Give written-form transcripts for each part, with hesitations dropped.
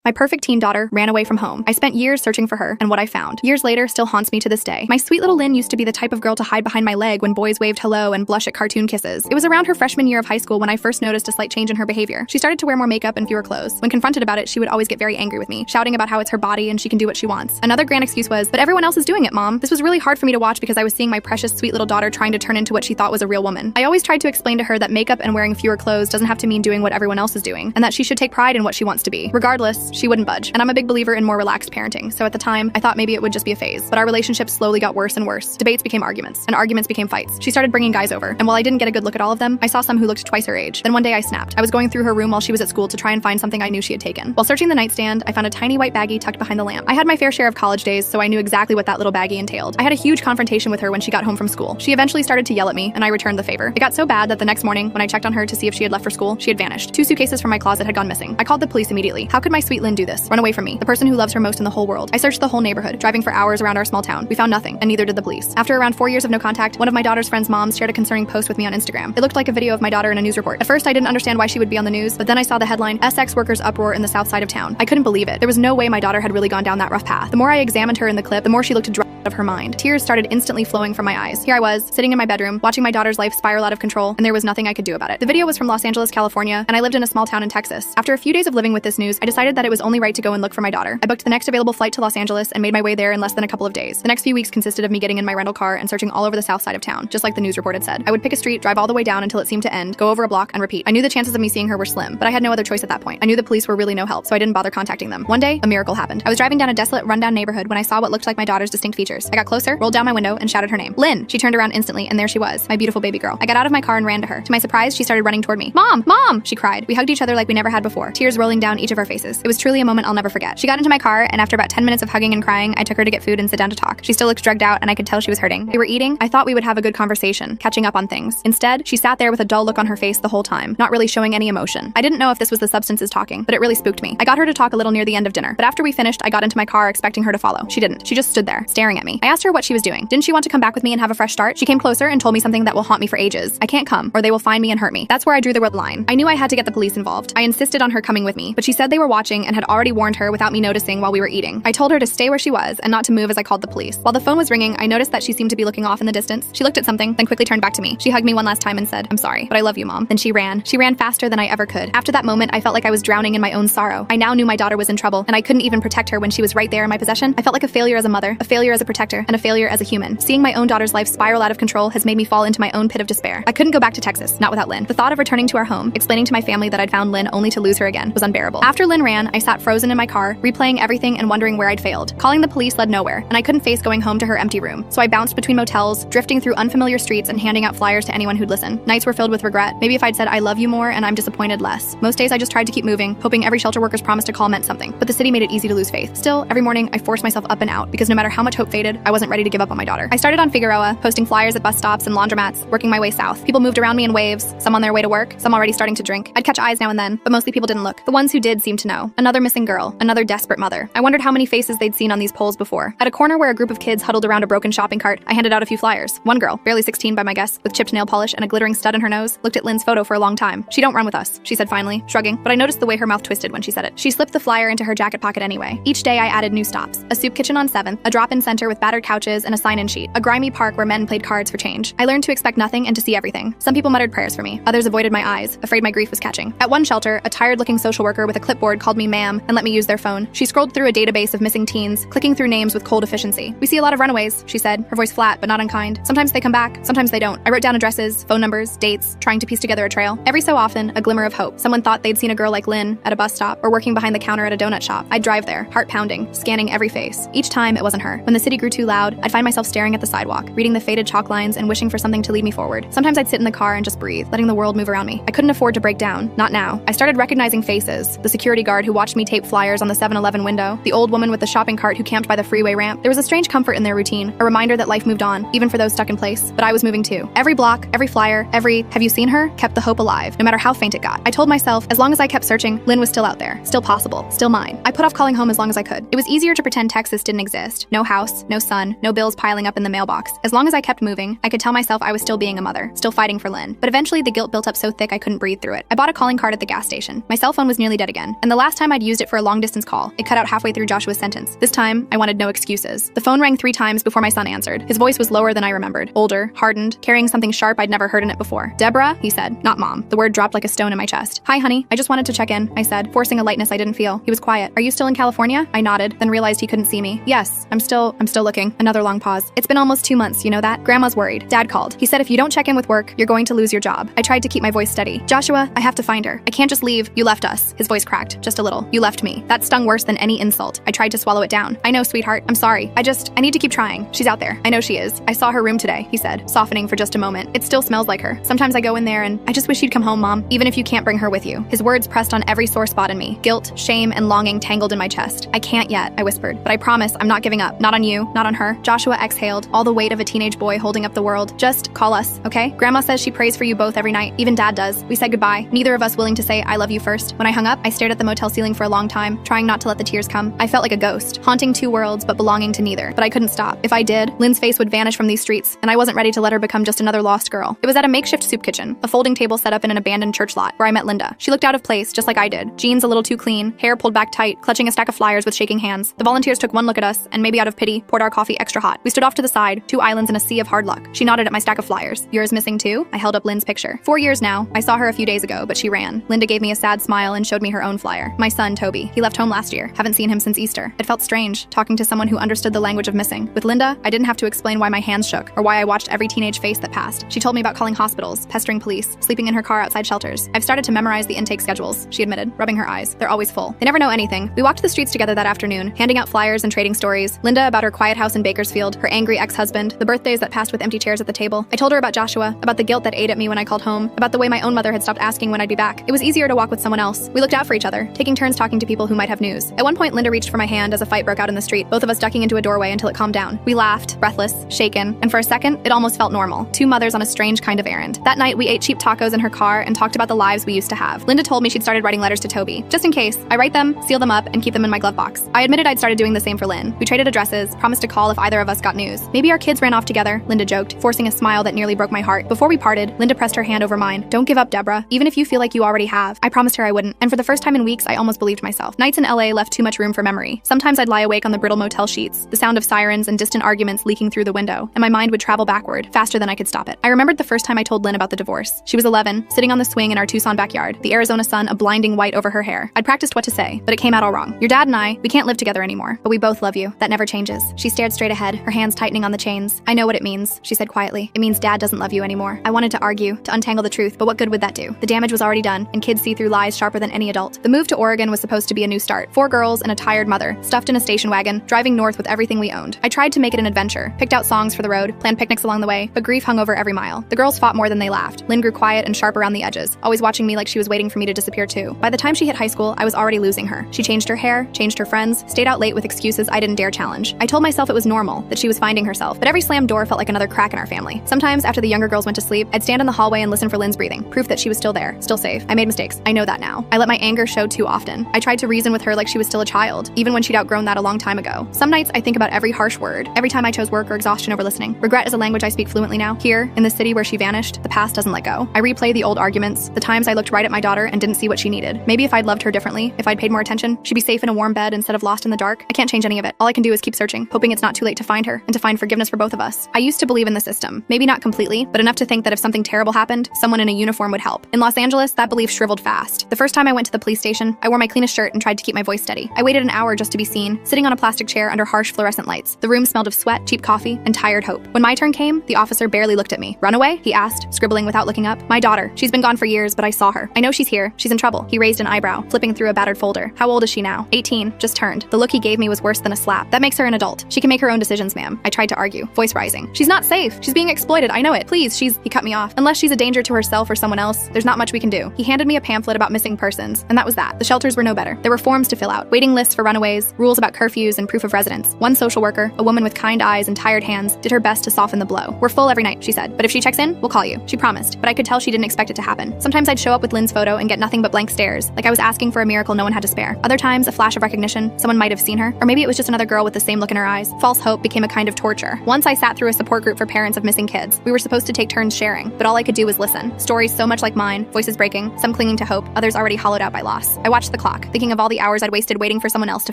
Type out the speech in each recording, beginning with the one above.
My perfect teen daughter ran away from home. I spent years searching for her, and what I found, years later, still haunts me to this day. My sweet little Lynn used to be the type of girl to hide behind my leg when boys waved hello and blush at cartoon kisses. It was around her freshman year of high school when I first noticed a slight change in her behavior. She started to wear more makeup and fewer clothes. When confronted about it, she would always get very angry with me, shouting about how it's her body and she can do what she wants. Another grand excuse was, "But everyone else is doing it, Mom." This was really hard for me to watch because I was seeing my precious sweet little daughter trying to turn into what she thought was a real woman. I always tried to explain to her that makeup and wearing fewer clothes doesn't have to mean doing what everyone else is doing, and that she should take pride in what she wants to be. Regardless, she wouldn't budge. And I'm a big believer in more relaxed parenting, so at the time, I thought maybe it would just be a phase. But our relationship slowly got worse and worse. Debates became arguments, and arguments became fights. She started bringing guys over, and while I didn't get a good look at all of them, I saw some who looked twice her age. Then one day I snapped. I was going through her room while she was at school to try and find something I knew she had taken. While searching the nightstand, I found a tiny white baggie tucked behind the lamp. I had my fair share of college days, so I knew exactly what that little baggie entailed. I had a huge confrontation with her when she got home from school. She eventually started to yell at me, and I returned the favor. It got so bad that the next morning, when I checked on her to see if she had left for school, she had vanished. 2 suitcases from my closet had gone missing. I called the police immediately. How could my sweet Lynn do this? Run away from me, the person who loves her most in the whole world. I searched the whole neighborhood, driving for hours around our small town. We found nothing, and neither did the police. After around 4 years of no contact, one of my daughter's friends' moms shared a concerning post with me on Instagram. It looked like a video of my daughter in a news report. At first, I didn't understand why she would be on the news, but then I saw the headline, "SX workers uproar in the south side of town." I couldn't believe it. There was no way my daughter had really gone down that rough path. The more I examined her in the clip, the more she looked out of her mind. Tears started instantly flowing from my eyes. Here I was, sitting in my bedroom, watching my daughter's life spiral out of control, and there was nothing I could do about it. The video was from Los Angeles, California, and I lived in a small town in Texas. After a few days of living with this news, I decided that it was only right to go and look for my daughter. I booked the next available flight to Los Angeles and made my way there in less than a couple of days. The next few weeks consisted of me getting in my rental car and searching all over the south side of town, just like the news report had said. I would pick a street, drive all the way down until it seemed to end, go over a block, and repeat. I knew the chances of me seeing her were slim, but I had no other choice at that point. I knew the police were really no help, so I didn't bother contacting them. One day, a miracle happened. I was driving down a desolate, rundown neighborhood when I saw what looked like my daughter's distinct features. I got closer, rolled down my window, and shouted her name. "Lynn!" She turned around instantly, and there she was, my beautiful baby girl. I got out of my car and ran to her. To my surprise, she started running toward me. "Mom! Mom!" she cried. We hugged each other like we never had before, tears rolling down each of our faces. It was truly a moment I'll never forget. She got into my car, and after about 10 minutes of hugging and crying, I took her to get food and sit down to talk. She still looked drugged out, and I could tell she was hurting. We were eating. I thought we would have a good conversation, catching up on things. Instead, she sat there with a dull look on her face the whole time, not really showing any emotion. I didn't know if this was the substances talking, but it really spooked me. I got her to talk a little near the end of dinner, but after we finished, I got into my car expecting her to follow. She didn't. She just stood there, staring at me. I asked her what she was doing. Didn't she want to come back with me and have a fresh start? She came closer and told me something that will haunt me for ages. I can't come, or they will find me and hurt me. That's where I drew the red line. I knew I had to get the police involved. I insisted on her coming with me, but she said they were watching and had already warned her without me noticing while we were eating. I told her to stay where she was and not to move as I called the police. While the phone was ringing, I noticed that she seemed to be looking off in the distance. She looked at something, then quickly turned back to me. She hugged me one last time and said, "I'm sorry, but I love you, Mom." Then she ran. She ran faster than I ever could. After that moment, I felt like I was drowning in my own sorrow. I now knew my daughter was in trouble, and I couldn't even protect her when she was right there in my possession. I felt like a failure as a mother, a failure as a protector, and a failure as a human. Seeing my own daughter's life spiral out of control has made me fall into my own pit of despair. I couldn't go back to Texas, not without Lynn. The thought of returning to our home, explaining to my family that I'd found Lynn only to lose her again, was unbearable. After Lynn ran, I sat frozen in my car, replaying everything and wondering where I'd failed. Calling the police led nowhere, and I couldn't face going home to her empty room. So I bounced between motels, drifting through unfamiliar streets and handing out flyers to anyone who'd listen. Nights were filled with regret. Maybe if I'd said I love you more and I'm disappointed less. Most days I just tried to keep moving, hoping every shelter worker's promise to call meant something. But the city made it easy to lose faith. Still, every morning I forced myself up and out because no matter how much hope faded, I wasn't ready to give up on my daughter. I started on Figueroa, posting flyers at bus stops and laundromats, working my way south. People moved around me in waves, some on their way to work, some already starting to drink. I'd catch eyes now and then, but mostly people didn't look. The ones who did seemed to know. Another missing girl, another desperate mother. I wondered how many faces they'd seen on these poles before. At a corner where a group of kids huddled around a broken shopping cart, I handed out a few flyers. One girl, barely 16 by my guess, with chipped nail polish and a glittering stud in her nose, looked at Lynn's photo for a long time. "She don't run with us," she said finally, shrugging, but I noticed the way her mouth twisted when she said it. She slipped the flyer into her jacket pocket anyway. Each day I added new stops. A soup kitchen on 7th, a drop-in center with battered couches and a sign-in sheet, a grimy park where men played cards for change. I learned to expect nothing and to see everything. Some people muttered prayers for me. Others avoided my eyes, afraid my grief was catching. At one shelter, a tired-looking social worker with a clipboard called me ma'am and let me use their phone. She scrolled through a database of missing teens, clicking through names with cold efficiency. "We see a lot of runaways," she said, her voice flat but not unkind. "Sometimes they come back, sometimes they don't." I wrote down addresses, phone numbers, dates, trying to piece together a trail. Every so often, a glimmer of hope. Someone thought they'd seen a girl like Lynn at a bus stop or working behind the counter at a donut shop. I'd drive there, heart pounding, scanning every face. Each time, it wasn't her. When the city grew too loud, I'd find myself staring at the sidewalk, reading the faded chalk lines and wishing for something to lead me forward. Sometimes I'd sit in the car and just breathe, letting the world move around me. I couldn't afford to break down. Not now. I started recognizing faces. The security guard who watched me tape flyers on the 7-Eleven window, the old woman with the shopping cart who camped by the freeway ramp. There was a strange comfort in their routine, a reminder that life moved on, even for those stuck in place. But I was moving too. Every block, every flyer, every "have you seen her?" kept the hope alive, no matter how faint it got. I told myself, as long as I kept searching, Lynn was still out there, still possible, still mine. I put off calling home as long as I could. It was easier to pretend Texas didn't exist. No house, no sun, no bills piling up in the mailbox. As long as I kept moving, I could tell myself I was still being a mother, still fighting for Lynn. But eventually the guilt built up so thick I couldn't breathe through it. I bought a calling card at the gas station. My cell phone was nearly dead again, and the last time I'd used it for a long-distance call, it cut out halfway through Joshua's sentence. This time, I wanted no excuses. The phone rang 3 times before my son answered. His voice was lower than I remembered, older, hardened, carrying something sharp I'd never heard in it before. "Deborah," he said, not Mom. The word dropped like a stone in my chest. "Hi, honey. I just wanted to check in," I said, forcing a lightness I didn't feel. He was quiet. "Are you still in California?" I nodded, then realized he couldn't see me. "Yes, I'm still looking." Another long pause. "It's been almost 2 months, you know that? Grandma's worried. Dad called. He said if you don't check in with work, you're going to lose your job." I tried to keep my voice steady. "Joshua, I have to find her. I can't just leave. You left us." His voice cracked, just a little. "You left me." That stung worse than any insult. I tried to swallow it down. "I know, sweetheart. I'm sorry. I need to keep trying. She's out there. I know she is. I saw her room today," he said, softening for just a moment. "It still smells like her. Sometimes I go in there and I just wish you'd come home, Mom, even if you can't bring her with you." His words pressed on every sore spot in me. Guilt, shame, and longing tangled in my chest. "I can't yet," I whispered, "but I promise I'm not giving up. Not on you, not on her." Joshua exhaled, all the weight of a teenage boy holding up the world. "Just call us, okay? Grandma says she prays for you both every night. Even Dad does." We said goodbye, neither of us willing to say I love you first. When I hung up, I stared at the motel ceiling for a long time, trying not to let the tears come. I felt like a ghost, haunting 2 worlds but belonging to neither. But I couldn't stop. If I did, Lynn's face would vanish from these streets, and I wasn't ready to let her become just another lost girl. It was at a makeshift soup kitchen, a folding table set up in an abandoned church lot, where I met Linda. She looked out of place, just like I did. Jeans a little too clean, hair pulled back tight, clutching a stack of flyers with shaking hands. The volunteers took one look at us, and maybe out of pity, poured our coffee extra hot. We stood off to the side, 2 islands in a sea of hard luck. She nodded at my stack of flyers. "Yours missing too?" I held up Lynn's picture. 4 years now. I saw her a few days ago, but she ran. Linda gave me a sad smile and showed me her own flyer. "My son, Toby. He left home last year. Haven't seen him since Easter." It felt strange, talking to someone who understood the language of missing. With Linda, I didn't have to explain why my hands shook, or why I watched every teenage face that passed. She told me about calling hospitals, pestering police, sleeping in her car outside shelters. "I've started to memorize the intake schedules," she admitted, rubbing her eyes. "They're always full. They never know anything." We walked the streets together that afternoon, handing out flyers and trading stories. Linda about her quiet house in Bakersfield, her angry ex-husband, the birthdays that passed with empty chairs at the table. I told her about Joshua, about the guilt that ate at me when I called home, about the way my own mother had stopped asking when I'd be back. It was easier to walk with someone else. We looked out for each other, taking turns talking to people who might have news. At one point, Linda reached for my hand as a fight broke out in the street, both of us ducking into a doorway until it calmed down. We laughed, breathless, shaken, and for a second, it almost felt normal. 2 mothers on a strange kind of errand. That night, we ate cheap tacos in her car and talked about the lives we used to have. Linda told me she'd started writing letters to Toby. Just in case, I write them, seal them up, and keep them in my glove box. I admitted I'd started doing the same for Lynn. We traded addresses, promised to call if either of us got news. "Maybe our kids ran off together," Linda joked, forcing a smile that nearly broke my heart. Before we parted, Linda pressed her hand over mine. "Don't give up, Deborah, even if you feel like you already have." I promised her I wouldn't, and for the first time in weeks, I almost believed myself. Nights in LA left too much room for memory. Sometimes I'd lie awake on the brittle motel sheets, the sound of sirens and distant arguments leaking through the window, and my mind would travel backward, faster than I could stop it. I remembered the first time I told Lynn about the divorce. She was 11, sitting on the swing in our Tucson backyard, the Arizona sun a blinding white over her hair. I'd practiced what to say, but it came out all wrong. "Your dad and we can't live together anymore, but we both love you. That never changes." She stared straight ahead, her hands tightening on the chains. "I know what it means," she said quietly. "It means Dad doesn't love you anymore." I wanted to argue, to untangle the truth, but what good would that do? The damage was already done, and kids see through lies sharper than any adult. The move to Oregon was supposed to be a new start. 4 girls and a tired mother, stuffed in a station wagon, driving north with everything we owned. I tried to make it an adventure, picked out songs for the road, planned picnics along the way, but grief hung over every mile. The girls fought more than they laughed. Lynn grew quiet and sharp around the edges, always watching me like she was waiting for me to disappear too. By the time she hit high school, I was already losing her. She changed her hair, changed her friends, stayed out late with excuses I didn't dare challenge. I told myself it was normal, that she was finding herself, but every slammed door felt like another crack in our family. Sometimes, after the younger girls went to sleep, I'd stand in the hallway and listen for Lynn's breathing, proof that she was still there, still safe. I made mistakes. I know that now. I let my anger show too often. I tried to reason with her like she was still a child, even when she'd outgrown that a long time ago. Some nights I think about every harsh word, every time I chose work or exhaustion over listening. Regret is a language I speak fluently now. Here, in the city where she vanished, the past doesn't let go. I replay the old arguments, the times I looked right at my daughter and didn't see what she needed. Maybe if I'd loved her differently, if I'd paid more attention, she'd be safe in a warm bed instead of lost in the dark. I can't change any of it. All I can do is keep searching, hoping it's not too late to find her and to find forgiveness for both of us. I used to believe in the system. Maybe not completely, but enough to think that if something terrible happened, someone in a uniform would help. In Los Angeles, that belief shriveled fast. The first time I went to the police station, I wore my cleanest shirt and tried to keep my voice steady. I waited an hour just to be seen, sitting on a plastic chair under harsh fluorescent lights. The room smelled of sweat, cheap coffee, and tired hope. When my turn came, the officer barely looked at me. "Runaway?" he asked, scribbling without looking up. "My daughter. She's been gone for years, but I saw her. I know she's here. She's in trouble." He raised an eyebrow, flipping through a battered folder. "How old is she now?" 18, just turned. The look he gave me was worse than a slap. "That makes her an adult. She can make her own decisions, ma'am." I tried to argue, voice rising. "She's not safe. She's being exploited. I know it. Please, He cut me off. "Unless she's a danger to herself or someone else, there's not much we can do." He handed me a pamphlet about missing persons, and that was that. The shelters were no better. There were forms to fill out, waiting lists for runaways, rules about curfews and proof of residence. One social worker, a woman with kind eyes and tired hands, did her best to soften the blow. "We're full every night," she said, "but if she checks in, we'll call you." She promised, but I could tell she didn't expect it to happen. Sometimes I'd show up with Lynn's photo and get nothing but blank stares, like I was asking for a miracle no one had to spare. Other times, a flash of recognition, someone might have seen her, or maybe it was just another girl with the same look in her eyes. eyes. False hope became a kind of torture. Once I sat through a support group for parents of missing kids. We were supposed to take turns sharing, but all I could do was listen. Stories so much like mine, voices breaking, some clinging to hope, others already hollowed out by loss. I watched the clock, thinking of all the hours I'd wasted waiting for someone else to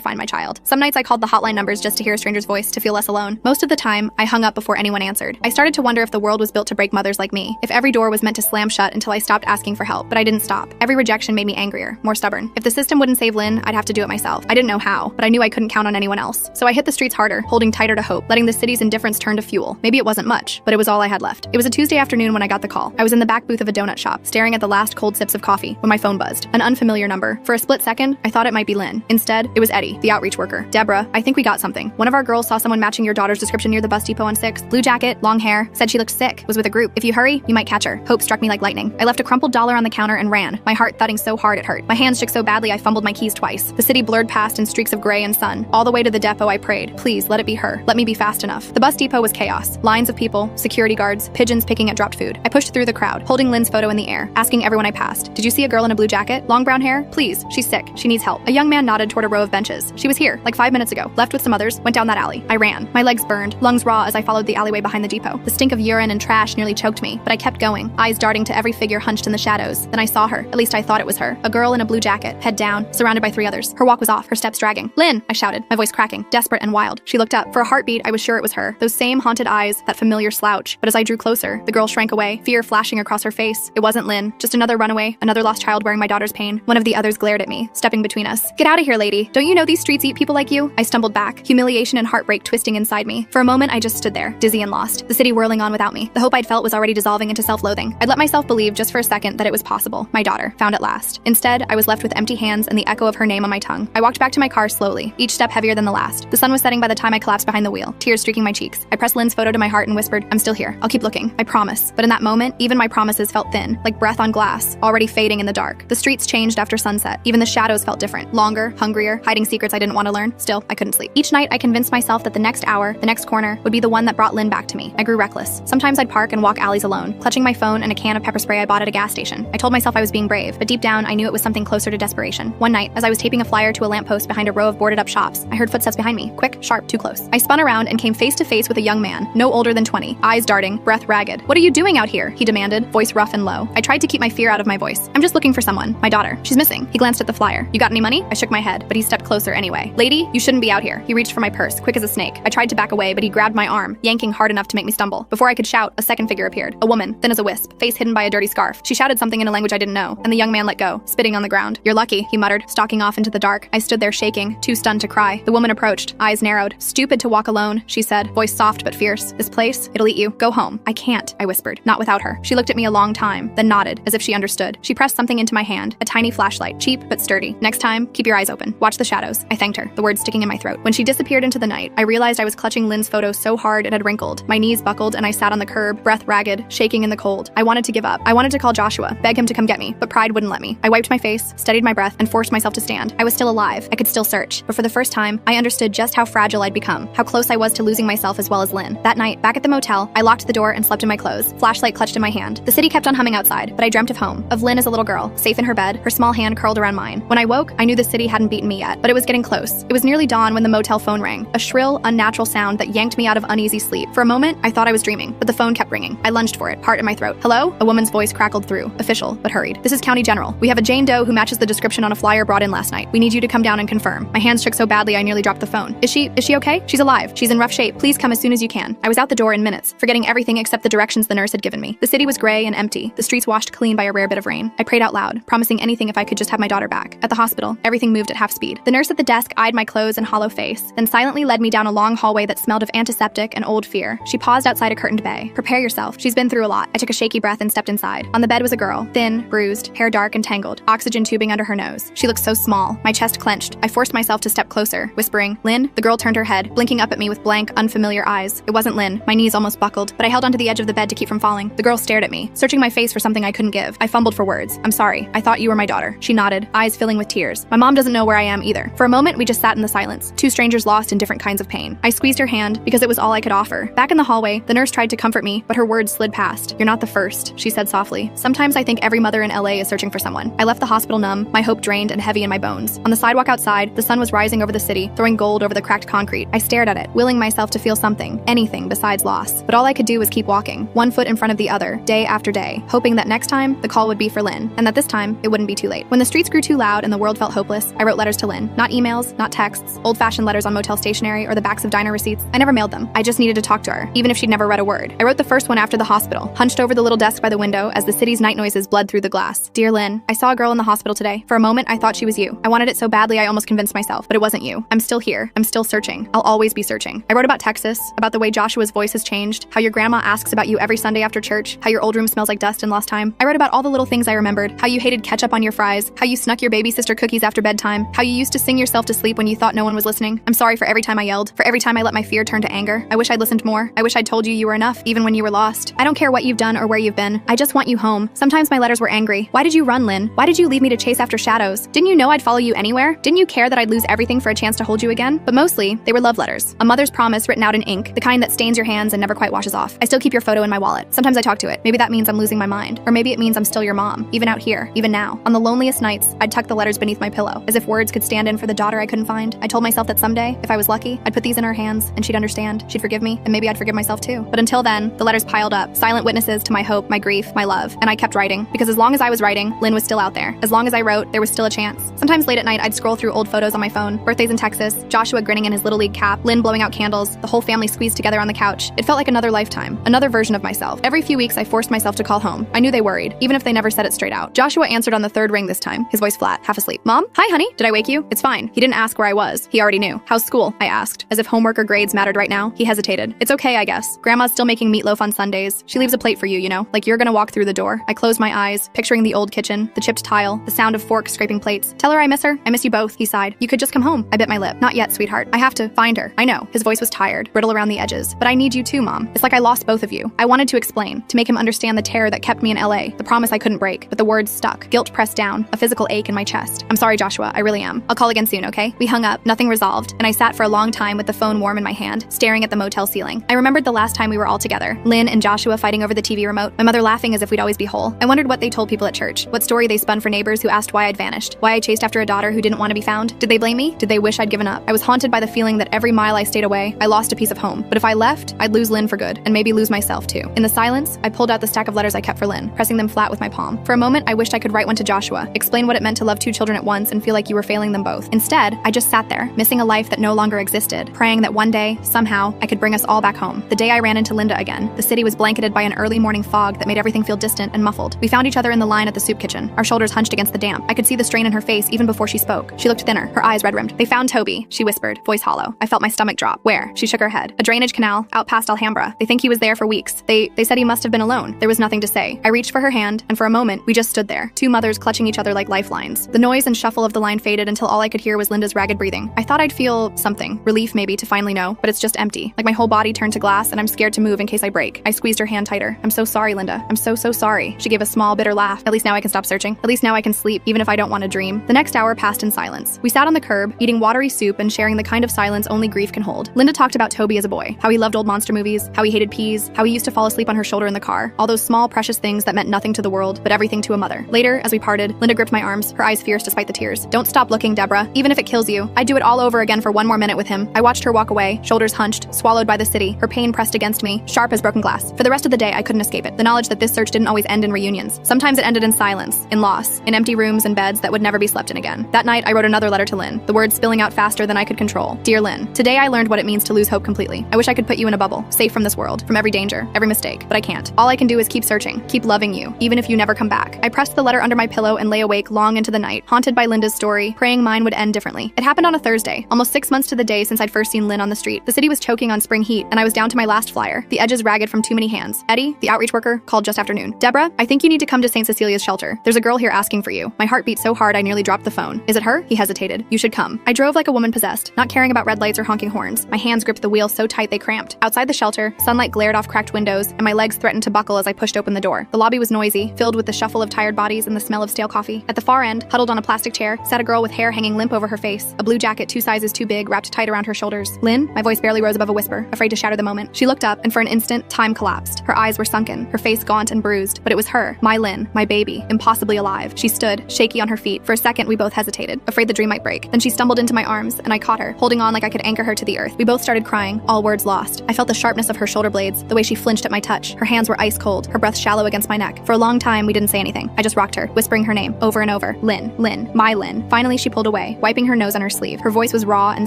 find my child. Some nights I called the hotline numbers just to hear a stranger's voice, to feel less alone. Most of the time, I hung up before anyone answered. I started to wonder if the world was built to break mothers like me, if every door was meant to slam shut until I stopped asking for help, but I didn't stop. Every rejection made me angrier, more stubborn. If the system wouldn't save Lynn, I'd have to do it myself. I didn't know how, but I knew I couldn't count on anyone else. So I hit the streets harder, holding tighter to hope, letting the city's indifference turn to fuel. Maybe it wasn't much, but it was all I had left. It was a Tuesday afternoon when I got the call. I was in the back booth of a donut shop, staring at the last cold sips of coffee, when my phone buzzed. An unfamiliar number. For a split second, I thought it might be Lynn. Instead, it was Eddie, the outreach worker. Deborah, I think we got something. One of our girls saw someone matching your daughter's description near the bus depot on 6th. Blue jacket, long hair, said she looked sick, was with a group. If you hurry, you might catch her. Hope struck me like lightning. I left a crumpled dollar on the counter and ran, my heart thudding so hard it hurt. My hands shook so badly I fumbled my keys twice. The city blurred past in streaks of gray and sun. All the way to the depot I prayed, please let it be her. Let me be fast enough. The bus depot was chaos. Lines of people, security guards, pigeons picking at dropped food. I pushed through the crowd, holding Lynn's photo in the air, asking everyone I passed, did you see a girl in a blue jacket? Long brown hair? Please, she's sick. She needs help. A young man nodded toward a row of benches. She was here, like 5 minutes ago. Left with some others, went down that alley. I ran. My legs burned, lungs raw as I followed the alleyway behind the depot. The stink of urine and trash nearly choked me, but I kept going, eyes darting to every figure hunched in the shadows. Then I saw her. At least I thought it was her. A girl in a blue jacket, head down, surrounded by 3 others. Her walk was off, her steps dragging. Lynn, I shouted, my voice cracking, desperate and wild. She looked up. For a heartbeat, I was sure it was her. Those same haunted eyes, that familiar slouch. But as I drew closer, the girl shrank away, fear flashing across her face. It wasn't Lynn, just another runaway, another lost child wearing my daughter's pain. One of the others glared at me, stepping between us. Get out of here, lady. Don't you know these streets eat people like you? I stumbled back, humiliation and heartbreak twisting inside me. For a moment, I just stood there, dizzy and lost, the city whirling on without me. The hope I'd felt was already dissolving into self-loathing. I'd let myself believe just for a second that it was possible. My daughter, found at last. Instead, I was left with empty hands and the echo of her name on my tongue. I walked back to my car slowly, each step heavier than the last. The sun was setting by the time I collapsed behind the wheel, tears streaking my cheeks. I pressed Lynn's photo to my heart and whispered, I'm still here. I'll keep looking. I promise. But in that moment, even my promises felt thin, like breath on glass, already fading in the dark. The streets changed after sunset. Even the shadows felt different, longer, hungrier, hiding secrets I didn't want to learn. Still, I couldn't sleep. Each night, I convinced myself that the next hour, the next corner, would be the one that brought Lynn back to me. I grew reckless. Sometimes I'd park and walk alleys alone, clutching my phone and a can of pepper spray I bought at a gas station. I told myself I was being brave, but deep down, I knew it was something closer to desperation. One night, as I was taping a flyer to a lamppost behind a row of boarded up shops, I heard footsteps behind me, quick, sharp, too close. I spun around and came face to face with a young man, no older than 20, eyes darting, breath ragged. What are you doing out here? He demanded, voice rough and low. I tried to keep my fear out of my voice. I'm just looking for someone, my daughter. She's missing. He glanced at the flyer. You got any money? I shook my head, but he stepped closer anyway. Lady, you shouldn't be out here. He reached for my purse, quick as a snake. I tried to back away, but he grabbed my arm, yanking hard enough to make me stumble. Before I could shout, a second figure appeared. A woman, thin as a wisp, face hidden by a dirty scarf. She shouted something in a language I didn't know, and the young man let go, spitting on the ground. You're lucky, he muttered, stalking off into the dark. I stood there shaking, too stunned to cry. The woman approached, eyes narrowed. Stupid to walk alone, she said, voice soft but fierce. This place, it'll eat you. Go home. I can't, I whispered, not without her. She looked at me a long time, then nodded, as if she understood. She pressed something into my hand, a tiny flashlight, cheap but sturdy. Next time, keep your eyes open. Watch the shadows. I thanked her, the words sticking in my throat. When she disappeared into the night, I realized I was clutching Lynn's photo so hard it had wrinkled. My knees buckled and I sat on the curb, breath ragged, shaking in the cold. I wanted to give up. I wanted to call Joshua, beg him to come get me, but pride wouldn't let me. I wiped my face, steadied my breath, and forced myself to stand. I was still alive. I could still search. But for the first time, I understood just how fragile I'd become, how close I was to losing myself as well as Lynn. That night, back at the motel, I locked the door and slept in my clothes, flashlight clutched in my hand. The city kept on humming outside, but I dreamt of home, of Lynn as a little girl, safe in her bed, her small hand curled around mine. When I woke, I knew the city hadn't beaten me yet, but it was getting close. It was nearly dawn when the motel phone rang, a shrill, unnatural sound that yanked me out of uneasy sleep. For a moment, I thought I was dreaming, but the phone kept ringing. I lunged for it, heart in my throat. Hello? A woman's voice crackled through, official, but hurried. This is County General. We have a Jane Doe who matches the description on a flyer brought in last night. We need you to come down and confirm. My hands shook so badly I nearly dropped the phone. Is she okay? She's alive. She's in rough shape. Please come as soon as you can. I was out the door in minutes, forgetting everything except the directions the nurse had given me. The city was gray and empty, the streets washed clean by a rare bit of rain. I prayed out loud, promising anything if I could just have my daughter back. At the hospital, everything moved at half speed. The nurse at the desk eyed my clothes and hollow face, then silently led me down a long hallway that smelled of antiseptic and old fear. She paused outside a curtained bay. Prepare yourself. She's been through a lot. I took a shaky breath and stepped inside. On the bed was a girl, thin, bruised, hair dark and tangled, oxygen tubing under her nose. She looked so small. My chest clenched. I forced myself to step closer, whispering, Lynn? The girl turned her head, blinking up at me with blank, unfamiliar eyes. It wasn't Lynn. My knees almost buckled, but I held onto the edge of the bed to keep from falling. The girl stared at me, searching my face for something I couldn't give. I fumbled for words. I'm sorry. I thought you were my daughter. She nodded, eyes filling with tears. My mom doesn't know where I am either. For a moment, we just sat in the silence, two strangers lost in different kinds of pain. I squeezed her hand because it was all I could offer. Back in the hallway, the nurse tried to comfort me, but her words slid past. You're not the first, she said softly. Sometimes I think every mother in LA is searching for someone. I left the hospital numb, my hope drained and heavy in my bones. On the sidewalk outside, the sun was rising over the city, throwing gold over the cracked concrete concrete. I stared at it, willing myself to feel something, anything besides loss. But all I could do was keep walking, one foot in front of the other, day after day, hoping that next time, the call would be for Lynn, and that this time, it wouldn't be too late. When the streets grew too loud and the world felt hopeless, I wrote letters to Lynn. Not emails, not texts, old-fashioned letters on motel stationery or the backs of diner receipts. I never mailed them. I just needed to talk to her, even if she'd never read a word. I wrote the first one after the hospital, hunched over the little desk by the window as the city's night noises bled through the glass. Dear Lynn, I saw a girl in the hospital today. For a moment, I thought she was you. I wanted it so badly I almost convinced myself, but it wasn't you. I'm still here. I'm still searching. I'll always be searching. I wrote about Texas, about the way Joshua's voice has changed, how your grandma asks about you every Sunday after church, how your old room smells like dust and lost time. I wrote about all the little things I remembered, how you hated ketchup on your fries, how you snuck your baby sister cookies after bedtime, how you used to sing yourself to sleep when you thought no one was listening. I'm sorry for every time I yelled, for every time I let my fear turn to anger. I wish I'd listened more. I wish I'd told you were enough, even when you were lost. I don't care what you've done or where you've been. I just want you home. Sometimes my letters were angry. Why did you run, Lynn? Why did you leave me to chase after shadows? Didn't you know I'd follow you anywhere? Didn't you care that I'd lose everything for a chance to hold you again? But mostly, they were love letters. A mother's promise written out in ink, the kind that stains your hands and never quite washes off. I still keep your photo in my wallet. Sometimes I talk to it. Maybe that means I'm losing my mind. Or maybe it means I'm still your mom, even out here, even now. On the loneliest nights, I'd tuck the letters beneath my pillow, as if words could stand in for the daughter I couldn't find. I told myself that someday, if I was lucky, I'd put these in her hands, and she'd understand, she'd forgive me, and maybe I'd forgive myself too. But until then, the letters piled up, silent witnesses to my hope, my grief, my love. And I kept writing, because as long as I was writing, Lynn was still out there. As long as I wrote, there was still a chance. Sometimes late at night, I'd scroll through old photos on my phone, birthdays in Texas, Joshua grinning in his Little League cap, Lynn blowing out candles, the whole family squeezed together on the couch. It felt like another lifetime, another version of myself. Every few weeks, I forced myself to call home. I knew they worried, even if they never said it straight out. Joshua answered on the third ring this time, his voice flat, half asleep. Mom? Hi, honey. Did I wake you? It's fine. He didn't ask where I was. He already knew. How's school? I asked, as if homework or grades mattered right now. He hesitated. It's okay, I guess. Grandma's still making meatloaf on Sundays. She leaves a plate for you, you know, like you're gonna walk through the door. I closed my eyes, picturing the old kitchen, the chipped tile, the sound of forks scraping plates. Tell her I miss her. I miss you both, he sighed. You could just come home. I bit my lip. Not yet, sweetheart. I have to find her. I know. His voice was tired, brittle around the edges. But I need you too, Mom. It's like I lost both of you. I wanted to explain, to make him understand the terror that kept me in LA, the promise I couldn't break, but the words stuck, guilt pressed down, a physical ache in my chest. I'm sorry, Joshua. I really am. I'll call again soon, okay? We hung up, nothing resolved, and I sat for a long time with the phone warm in my hand, staring at the motel ceiling. I remembered the last time we were all together, Lynn and Joshua fighting over the TV remote, my mother laughing as if we'd always be whole. I wondered what they told people at church, what story they spun for neighbors who asked why I'd vanished, why I chased after a daughter who didn't want to be found. Did they blame me? Did they wish I'd given up? I was haunted by the feeling that every mile I stayed away, I lost a piece of home. But if I left, I'd lose Lynn for good, and maybe lose myself too. In the silence, I pulled out the stack of letters I kept for Lynn, pressing them flat with my palm. For a moment, I wished I could write one to Joshua, explain what it meant to love two children at once and feel like you were failing them both. Instead, I just sat there, missing a life that no longer existed, praying that one day, somehow, I could bring us all back home. The day I ran into Linda again, the city was blanketed by an early morning fog that made everything feel distant and muffled. We found each other in the line at the soup kitchen, our shoulders hunched against the damp. I could see the strain in her face even before she spoke. She looked thinner, her eyes red-rimmed. They found Toby, she whispered, voice hollow. I felt my stomach drop. Where? She shook her head. A drainage canal, out past Alhambra. They think he was there for weeks. They said he must have been alone. There was nothing to say. I reached for her hand, and for a moment, we just stood there, two mothers clutching each other like lifelines. The noise and shuffle of the line faded until all I could hear was Linda's ragged breathing. I thought I'd feel something, relief maybe, to finally know, but it's just empty. Like my whole body turned to glass, and I'm scared to move in case I break. I squeezed her hand tighter. I'm so sorry, Linda. I'm so sorry. She gave a small, bitter laugh. At least now I can stop searching. At least now I can sleep, even if I don't want to dream. The next hour passed in silence. We sat on the curb, eating watery soup and sharing the kind of silence only grief can hold. Linda talked about Toby as a boy, how he loved old monster movies, how he hated peas, how he used to fall asleep on her shoulder in the car. All those small, precious things that meant nothing to the world, but everything to a mother. Later, as we parted, Linda gripped my arms, her eyes fierce despite the tears. Don't stop looking, Deborah. Even if it kills you, I'd do it all over again for one more minute with him. I watched her walk away, shoulders hunched, swallowed by the city, her pain pressed against me, sharp as broken glass. For the rest of the day, I couldn't escape it. The knowledge that this search didn't always end in reunions. Sometimes it ended in silence, in loss, in empty rooms and beds that would never be slept in again. That night, I wrote another letter to Lynn, the words spilling out faster than I could control. Dear Lynn, today I learned what it means to lose hope completely. I wish I could put you in a bubble, safe from this world, from every danger, every mistake, but I can't. All I can do is keep searching, keep loving you, even if you never come back. I pressed the letter under my pillow and lay awake long into the night, haunted by Linda's story, praying mine would end differently. It happened on a Thursday, almost 6 months to the day since I'd first seen Lynn on the street. The city was choking on spring heat, and I was down to my last flyer, the edges ragged from too many hands. Eddie, the outreach worker, called just after noon. Deborah, I think you need to come to St. Cecilia's shelter. There's a girl here asking for you. My heart beat so hard I nearly dropped the phone. Is it her? He hesitated. You should come. I drove like a woman possessed, not caring about red lights or honking horns. My hands gripped the wheel so tight they cramped. Outside the shelter, sunlight glared off cracked windows, and my legs threatened to buckle as I pushed open the door. The lobby was noisy, filled with the shuffle of tired bodies and the smell of stale coffee. At the far end, huddled on a plastic chair, sat a girl with hair hanging limp over her face, a blue jacket 2 sizes too big wrapped tight around her shoulders. Lynn? My voice barely rose above a whisper, afraid to shatter the moment. She looked up, and for an instant, time collapsed. Her eyes were sunken, her face gaunt and bruised, but it was her, my Lynn, my baby, impossibly alive. She stood, shaky on her feet. For a second, we both hesitated, afraid the dream might break. Then she stumbled into my arms, and I caught her, holding on like I could anchor her to the earth. We both started crying, all words lost. I felt the sharpness of her shoulder blades, the way she flinched at my touch. Her hands were ice cold, her breath shallow against my neck. For a long time, we didn't say anything. I just rocked her, whispering her name over and over. Lynn, Lynn, my Lynn. Finally, she pulled away, wiping her nose on her sleeve. Her voice was raw and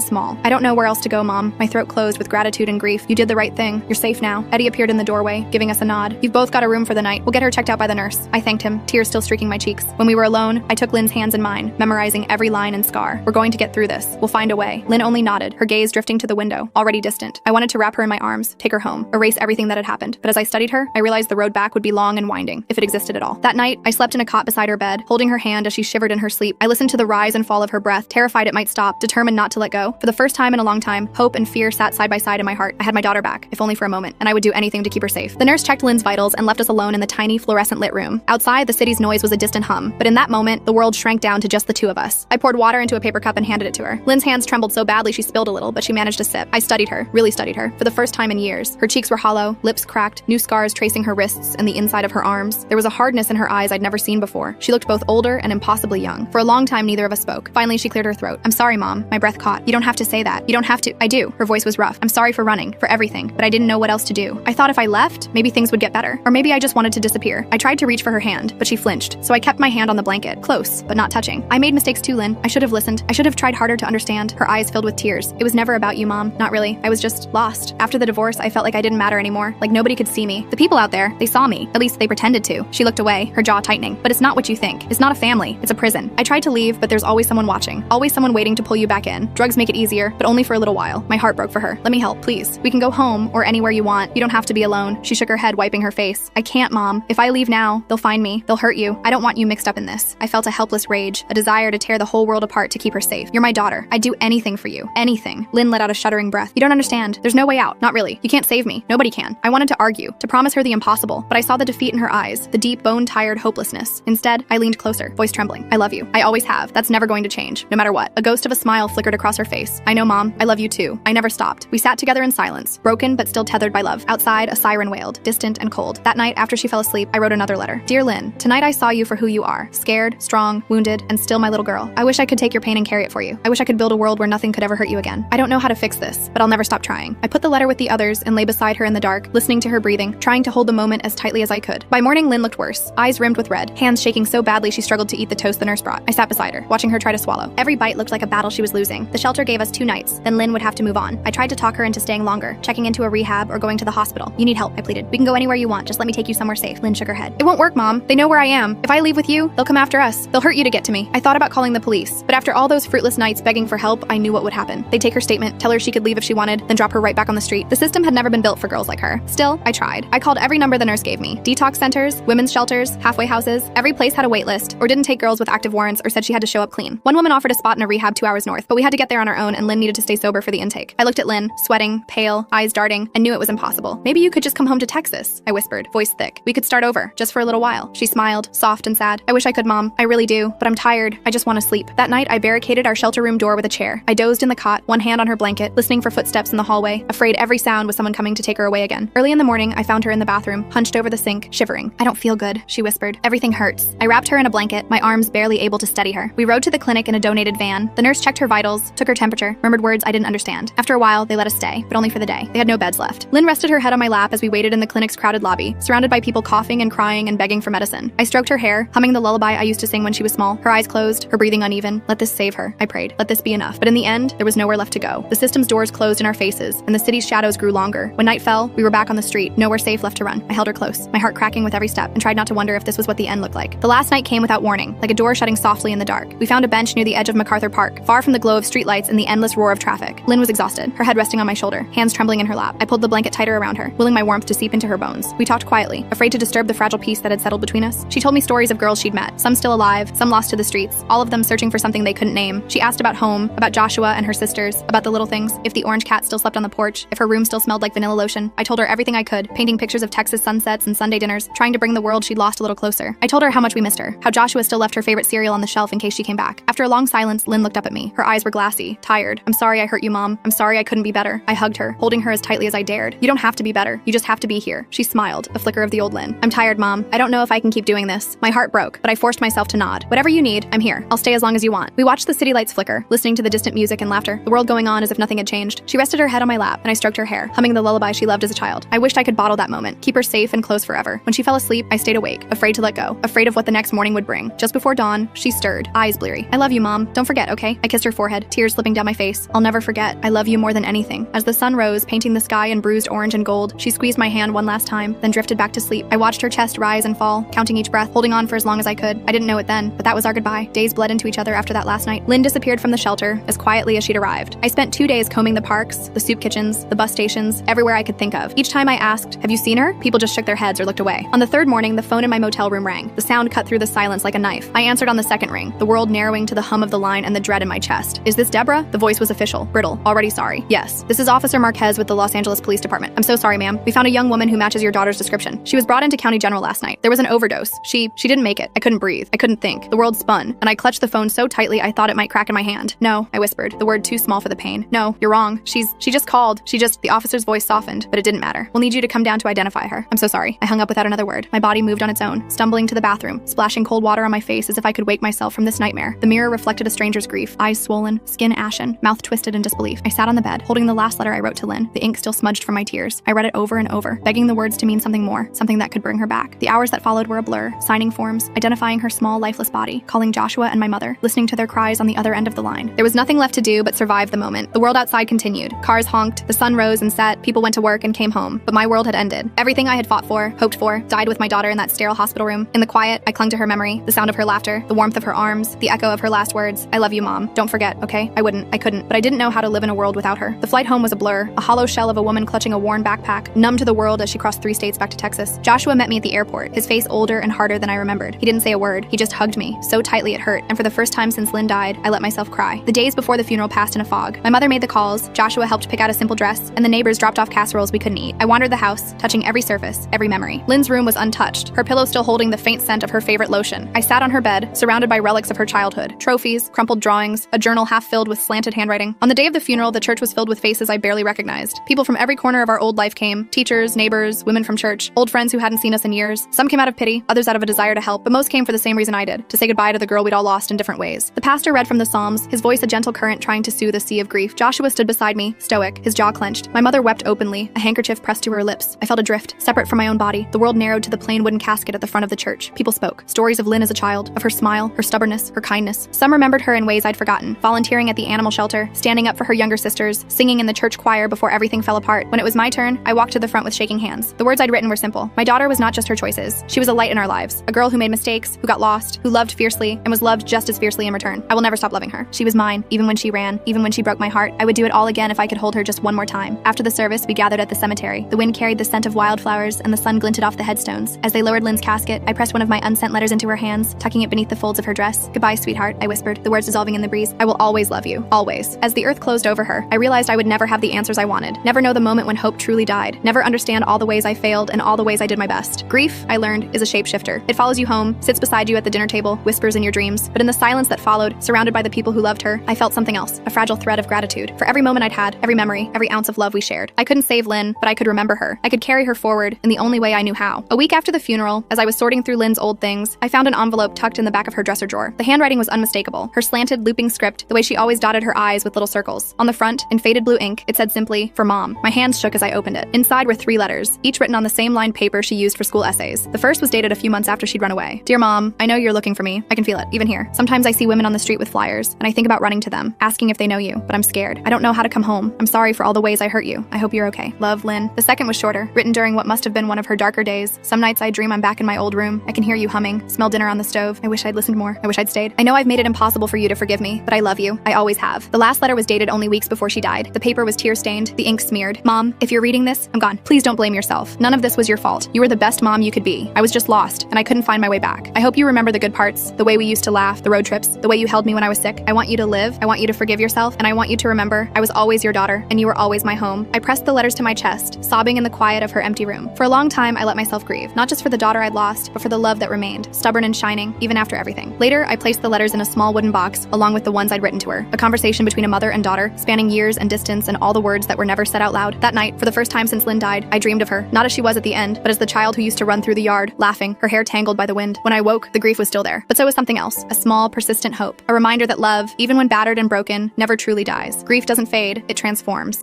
small. I don't know where else to go, Mom. My throat closed with gratitude and grief. You did the right thing. You're safe now. Eddie appeared in the doorway, giving us a nod. You've both got a room for the night. We'll get her checked out by the nurse. I thanked him, tears still streaking my cheeks. When we were alone, I took Lynn's hands in mine, memorizing every line and scar. We're going to get through this. We'll find a way. Lynn only nodded, her gaze drifting to the window, already distant. I wanted to wrap her in my arms, take her home, erase everything that had happened. But as I studied her, I realized the road back would be long and winding, if it existed at all. That night, I slept in a cot beside her bed, holding her hand as she shivered in her sleep. I listened to the rise and fall of her breath, terrified it might stop, determined not to let go. For the first time in a long time, hope and fear sat side by side in my heart. I had my daughter back, if only for a moment, and I would do anything to keep her safe. The nurse checked Lynn's vitals and left us alone in the tiny, fluorescent lit room. Outside, the city's noise was a distant hum, but in that moment, the world shrank down to just the two of us. I poured water into a paper cup and handed it to her. Lynn's hands trembled so badly she spilled a little, but she managed to sip. I studied her, really studied her, for the first time in years. Her cheeks were hollow, lips cracked, new scars tracing her wrists and the inside of her arms. There was a hardness in her eyes I'd never seen before. She looked both older and impossibly young. For a long time, neither of us spoke. Finally, she cleared her throat. I'm sorry, Mom. My breath caught. You don't have to say that. You don't have to. I do. Her voice was rough. I'm sorry for running, for everything, but I didn't know what else to do. I thought if I left, maybe things would get better. Or maybe I just wanted to disappear. I tried to reach for her hand, but she flinched, so I kept my hand on the blanket, close, but not touching. I made mistakes too, Lynn. I should have listened. I should have tried harder to understand. Her eyes filled with tears. It was never about you, Mom. Not really. I was just lost. After the divorce, I felt like I didn't matter anymore, like nobody could see me. The people out there, they saw me. At least they pretended to. She looked away, her jaw tightening. But it's not what you think. It's not a family. It's a prison. I tried to leave, but there's always someone watching. Always someone waiting to pull you back in. Drugs make it easier, but only for a little while. My heart broke for her. Let me help, please. We can go home or anywhere you want. You don't have to be alone. She shook her head, wiping her face. I can't, Mom. If I leave now, they'll find me. They'll hurt you. I don't want you mixed up in this. I felt a helpless rage, a desire to tear the whole world apart to keep her safe. You're my daughter. I'd do anything for you. Anything. Lynn let out a shuddering breath. You don't understand. There's no way out. Not really. You can't save me. Nobody can. I wanted to argue, to promise her the impossible, but I saw the defeat in her eyes, the deep, bone-tired hopelessness. Instead, I leaned closer, voice trembling. I love you. I always have. That's never going to change, no matter what. A ghost of a smile flickered across her face. I know, Mom. I love you too. I never stopped. We sat together in silence, broken but still tethered by love. Outside, a siren wailed, distant and cold. That night, after she fell asleep, I wrote another letter. Dear Lynn, tonight I saw you for who you are. Scared, strong, wounded, and still my little girl. I wish I could take your pain and carry it for you. I wish I could build a world where nothing could ever hurt you again. I don't know how to fix this, but I'll never stop trying. I put the letter with the others and lay beside her in the dark, listening to her breathing, trying to hold the moment as tightly as I could. By morning, Lynn looked worse, eyes rimmed with red, hands shaking so badly she struggled to eat the toast the nurse brought. I sat beside her, watching her try to swallow. Every bite looked like a battle she was losing. The shelter gave us 2 nights, then Lynn would have to move on. I tried to talk her into staying longer, checking into a rehab or going to the hospital. You need help, I pleaded. We can go anywhere you want, just let me take you somewhere safe. Lynn shook her head. It won't work, Mom. They know where I am. If I leave with you, they'll come after us. They'll hurt you to get to me. I thought about calling the police, but after all those fruitless nights begging for help, I knew what would happen. They'd take her statement, tell her she could leave if she wanted, then drop her right back on the street. The system had never been built for girls like her. Still, I tried. I called every number the nurse gave me. Detox centers, women's shelters, halfway houses. Every place had a wait list, or didn't take girls with active warrants, or said she had to show up clean. One woman offered a spot in a rehab 2 hours north, but we had to get there on our own, and Lynn needed to stay sober for the intake. I looked at Lynn, sweating, pale, eyes darting, and knew it was impossible. Maybe you could just come home to Texas, I whispered, voice thick. We could start over, just for a little while. She smiled, soft and sad. I wish I could, Mom. I really do, but I'm tired. I just want to sleep. That night, I barricaded our shelter room door with a chair. I dozed in the cot, one hand on her blanket, listening for footsteps in the hallway, afraid every sound was someone coming to take her away again. Early in the morning, I found her in the bathroom, hunched over the sink, shivering. I don't feel good, she whispered. Everything hurts. I wrapped her in a blanket, my arms barely able to steady her. We rode to the clinic in a donated van. The nurse checked her vitals, took her temperature, murmured words I didn't understand. After a while, they let us stay, but only for the day. They had no beds left. Lynn rested her head on my lap as we waited in the clinic's crowded lobby, surrounded by people coughing and crying and begging for medicine. I stroked her hair, humming the lullaby I used to sing when she was small, her eyes closed, her breathing uneven. Let this save her, I prayed. Let this be enough. But in the end, there was nowhere left to go. The system's doors closed in our faces, and the city's shadows grew longer. When night fell, we were back on the street, nowhere safe left to run. I held her close, my heart cracking with every step, and tried not to wonder if this was what the end looked like. The last night came without warning, like a door shutting softly in the dark. We found a bench near the edge of MacArthur Park, far from the glow of streetlights and the endless roar of traffic. Lynn was exhausted, her head resting on my shoulder, hands trembling in her lap. I pulled the blanket tighter around her, willing my warmth to seep into her bones. We talked quietly, afraid to disturb the fragile peace that had settled between us. She told me stories of girls she'd met, some still alive, some lost to the streets, all of them searching for something they couldn't name. She asked about home, about Joshua and her sisters, about the little things, if the orange cat still slept on the porch, if her room still smelled like vanilla lotion. I told her everything I could, painting pictures of Texas sunsets and Sunday dinners, trying to bring the world she'd lost a little closer. I told her how much we missed her, how Joshua still left her favorite cereal on the shelf in case she came back. After a long silence, Lynn looked up at me. Her eyes were glassy, tired. I'm sorry I hurt you, Mom. I'm sorry I couldn't be better. I hugged her, holding her as tightly as I dared. You don't have to be better. You just have to be here. She smiled, a flicker of the old Lynn. I'm tired, Mom. I don't know if I can keep doing this. My heart broke, but I forced myself to nod. Whatever you need, I'm here. I'll stay as long as you want. We watched the city lights flicker, listening to the distant music and laughter. her, the world going on as if nothing had changed. She rested her head on my lap, and I stroked her hair, humming the lullaby she loved as a child. I wished I could bottle that moment, keep her safe and close forever. When she fell asleep, I stayed awake, afraid to let go, afraid of what the next morning would bring. Just before dawn, she stirred, eyes bleary. "I love you, Mom. Don't forget, okay?" I kissed her forehead, tears slipping down my face. "I'll never forget. I love you more than anything." As the sun rose, painting the sky in bruised orange and gold, she squeezed my hand one last time, then drifted back to sleep. I watched her chest rise and fall, counting each breath, holding on for as long as I could. I didn't know it then, but that was our goodbye. Days bled into each other after that last night. Lynn disappeared from the shelter as quietly as she'd arrived. I spent 2 days combing the parks, the soup kitchens, the bus stations, everywhere I could think of. Each time I asked, "Have you seen her?" people just shook their heads or looked away. On the third morning, the phone in my motel room rang. The sound cut through the silence like a knife. I answered on the second ring, the world narrowing to the hum of the line and the dread in my chest. "Is this Deborah?" The voice was official, brittle, already sorry. "Yes, this is Officer Marquez with the Los Angeles Police Department. I'm so sorry, ma'am. We found a young woman who matches your daughter's description. She was brought into County General last night. There was an overdose. She didn't make it. I couldn't breathe. I couldn't think. The world spun, and I clutched the phone so tightly I thought it might crack in my hand. "No," I whispered, the word too small for the pain. "No, you're wrong. She just called. The officer's voice softened, but it didn't matter. We'll need you to come down to identify her. I'm so sorry." I hung up without another word. My body moved on its own, stumbling to the bathroom, splashing cold water on my face as if I could wake myself from this nightmare. The mirror reflected a stranger's grief, eyes swollen, skin ashen, mouth twisted in disbelief. I sat on the bed, holding the last letter I wrote to Lynn, the ink still smudged from my tears. I read it over and over, begging the words to mean something more, something that could bring her back. The hours that followed were a blur, signing forms, identifying her small, lifeless body, calling Joshua and my mother, listening to their cries on the other end of the line. There was nothing left to do but survive the moment. The world outside continued. Cars honked, the sun rose and set, people went to work and came home. But my world had ended. Everything I had fought for, hoped for, died with my daughter in that sterile hospital room. In the quiet, I clung to her memory, the sound of her laughter, the warmth of her arms, the echo of her last words. "I love you, Mom. Don't forget, okay?" I couldn't, but I didn't know how to live in a world without her. The flight home was a blur, a hollow shell of a woman clutching a worn backpack, numb to the world as she crossed 3 states back to Texas. Joshua met me at the airport, his face older and harder than I remembered. He didn't say a word. He just hugged me, so tightly it hurt, and for the first time since Lynn died, I let myself cry. The days before the funeral passed in a fog. My mother made the calls, Joshua helped pick out a simple dress, and the neighbors dropped off casseroles we couldn't eat. I wandered the house, touching every surface, every memory. Lynn's room was untouched, her pillow still holding the faint scent of her favorite lotion. I sat on her bed, surrounded by relics of her childhood, trophies, crumpled drawings, a journal half filled with slanted handwriting. On the day of the funeral, the church was filled with faces I barely recognized. People from every corner of our old life came, teachers, neighbors, women from church, old friends who hadn't seen us in years. Some came out of pity, others out of a desire to help, but most came for the same reason I did, to say goodbye to the girl we'd all lost in different ways. The pastor read from the Psalms, his voice a gentle current trying to soothe a sea of grief. Joshua stood beside me, stoic, his jaw clenched. My mother wept openly, a handkerchief pressed to her lips. I felt adrift, separate from my own body. The world narrowed to the plain wooden casket at the front of the church. People spoke. Stories of Lynn as a child, of her smile, her stubbornness, her kindness. Some remembered her in ways I'd forgotten, volunteering at the animal shelter, standing up for her younger sisters, singing in the church choir before everything fell apart. When it was my turn, I walked to the front with shaking hands. The words I'd written were simple. My daughter was not just her choices. She was a light in our lives, a girl who made mistakes, who got lost, who loved fiercely, and was loved just as fiercely in return. I will never stop loving her. She was mine, even when she ran, even when she broke my heart. I would do it all again if I could hold her just one more time. After the service, we gathered at the cemetery. The wind carried the scent of wildflowers, and the sun glinted off the headstones. As they lowered Lynn's casket, I pressed one of my unsent letters into her hands, tucking it beneath the folds of her dress. "Goodbye, sweetheart," I whispered, the words dissolving in the breeze. "I will always love you. Always." As the earth closed over her, I realized I would never have the answers I wanted, never know the moment when hope truly died, never understand all the ways I failed and all the ways I did my best. Grief, I learned, is a shapeshifter. It follows you home, sits beside you at the dinner table, whispers in your dreams. But in the silence that followed, surrounded by the people who loved her, I felt something else, a fragile thread of gratitude for every moment I'd had, every memory, every ounce of love we shared. I couldn't save Lynn, but I could remember her. I could carry her forward in the only way I knew how. A week after the funeral, as I was sorting through Lynn's old things, I found an envelope tucked in the back of her dresser drawer. The handwriting was unmistakable, her slanted, looping script, the way she always dotted her I's with little circles. On the front, in faded blue ink, it said simply, "For Mom." My hands shook as I opened it. Inside were 3 letters, each written on the same lined paper she used for school essays. The first was dated a few months after she'd run away. "Dear Mom, I know you're looking for me. I can feel it, even here. Sometimes I see women on the street with flyers, and I think about running to them, asking if they know you, but I'm scared. I don't know how to come home. I'm sorry for all the ways I hurt you. I hope you're okay. Love, Lynn." The second was shorter, written during what must have been one of her darker days. "Some nights I dream I'm back in my old room. I can hear you humming, smell dinner on the stove. I wish I'd listened more. I wish I'd stayed. I know I've made it impossible for you to forgive me, but I love you. I always have." The last letter was dated only weeks before she died. The paper was tear-stained, the ink smeared. "Mom, if you're reading this, I'm gone. Please don't blame yourself. None of this was your fault. You were the best mom you could be. I was just lost, and I couldn't find my way back. I hope you remember the good parts, the way we used to laugh, the road trips, the way you held me when I was sick. I want you to live, I want you to forgive yourself, and I want you to remember I was always your daughter, and you were always my home." I pressed the letters to my chest, sobbing in the quiet of her empty room. For a long time, I let myself grieve, not just for the daughter I'd lost, but for the love that remained, stubborn and shining, even after everything. Later, I placed the letters in a small wooden box, along with the ones I'd written to her, a conversation between a mother and daughter, spanning years and distance and all the words that were never said out loud. That night, for the first time since Lynn died, I dreamed of her, not as she was at the end, but as the child who used to run through the yard, laughing, her hair tangled by the wind. When I woke, the grief was still there, but so was something else, a small, persistent hope, a reminder that love, even when battered and broken, never never truly dies. Grief doesn't fade, it transforms.